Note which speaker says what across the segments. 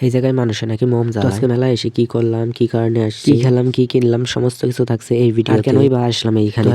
Speaker 1: এই জায়গায় মানুষে নাকি মোম জ্বালায়। আজকে মেলায় এসে কি করলাম, কি কারণে আসছি, কি খেলাম, কি কিনলাম, সমস্ত কিছু থাকছে এই ভিডিও। কেনই বা আসলাম এইখানে।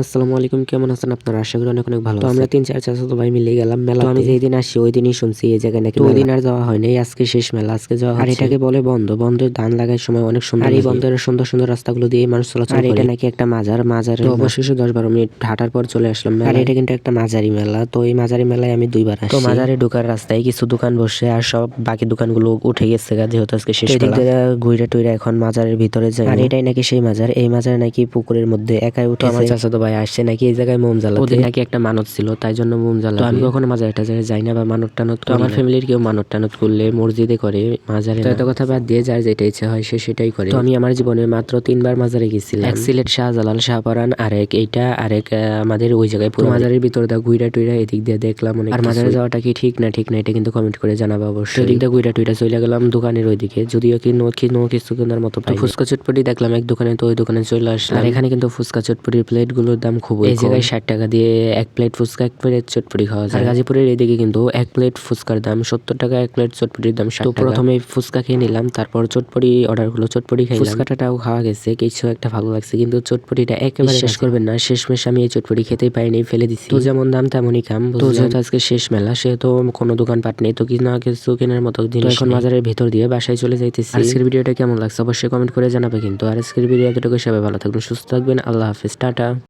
Speaker 1: আসসালামু আলাইকুম, কেমন আছেন আপনারা? আশা করি অনেক অনেক ভালো। তো আমরা 3-4 চাচাতো ভাই মিলে গেলাম মেলা। আমি যেই দিন আসছি ওই দিনই শুনছি এই জায়গায় নাকি ওই দিন আর যাওয়া হয়নি। আজকে শেষ মেলা, আজকে যাওয়া হচ্ছে। আর এটাকে বলে বন্ধ। বন্ধের ধান লাগার সময় অনেক সুন্দর। আর এই বন্ধের সুন্দর সুন্দর রাস্তাগুলো দিয়ে মানুষ চলাচল করে। আর এটা নাকি একটা মাজার। তো অবশেষে 10-12 মিনিট হাঁটার পর চলে আসলাম মেলা। আর এটা কিন্তু একটা মাজারি মেলা। তো এই মাজারি মেলায় আমি 2বার আসছি। তো মাজারে ঢোকার রাস্তায় কিছু দোকান বসে, আর সব বাকি দোকানগুলো উঠে গেছে যেহেতু আজকে শেষ মেলা। ঘুরে টুইরে এখন মাজারের ভিতরে যাই। আর এটাই নাকি সেই মাজার। এই মাজারে নাকি পুকুরের মধ্যে একাই উঠে আমার চাচাতো ভাই আসছে নাকি এই জায়গায় মোম জ্বালাতে। ওদের নাকি একটা মানত ছিল, তাই জন্য মোম জ্বালাতে। তো আমি কখনো মাজার একটা জায়গায় যাই না বা মানত টানত। তো আমার ফ্যামিলির কেউ মানত টানত করলে মসজিদে করে, মাজারে না। তো এত কথা বাদ দিয়ে যার যেটা ইচ্ছা হয় সে সেটাই করে। তো আমি আমার জীবনে মাত্র 3বার মাজারে গেছিলাম। এক সিলেট শাহজালাল, শাহপরান, আরেক এইটা, আরেক আমাদের ওই জায়গায় পুরো মাজারের ভিতর দা ঘুইরা টুইরা এদিক দিয়ে দেখলাম অনেক। আর মাজারে যাওয়াটা কি ঠিক না এটা কিন্তু কমেন্ট করে জানাবো অবশ্যই। এদিক দিয়ে ঘুইরা টুইরা চলে গেলাম দোকানের ওইদিকে, যদিও কি নো কিছু কেনার মতো পাই। ফুচকা চটপটি দেখলাম এক দোকানে, তো ওই দোকানে চলে আসলাম। আর এখানে কিন্তু ফুচকা চটপটির প্লেট গুলোর দাম খুবই কম। এই জায়গায় 60 টাকা দিয়ে এক প্লেট ফুচকা, এক প্লেট চটপটি খাওয়া যায়। আর গাজীপুরের এদিকে কিন্তু এক প্লেট ফুচকার দাম 70 টাকা, এক প্লেট চটপটির দাম 60 টাকা। তো প্রথমে ফুচকা খেয়ে নিলাম, তারপর চটপটি অর্ডার হলো, চটপটি খাইলাম। ফুচকাটাও খাওয়া গেছে, কিছু একটা ভালো লাগছে, কিন্তু চটপটিটা একেবারে শেষ করবেন না। শেষমেশ আমি এই চটপটি খেতেই পারিনি, ফেলে দিছি। তো যেমন দাম তেমনই কাম। তো যেহেতু আজকে শেষ মেলা, সেহেতু কোনো দোকানপাট নেই, তো কিছু কেনার মতো জিনিস এখন বাজারের ভিতর দিয়ে বাসায় চলে যাইতেছি। আজকের ভিডিওটা কেমন লাগছে অবশ্যই কমেন্ট করে জানাবে কিন্তু। আর আজকের ভিডিও এতটুকু, সবাই ভালো থাকবেন, সুস্থ থাকবেন, আল্লাহ হাফেজ, টাটা।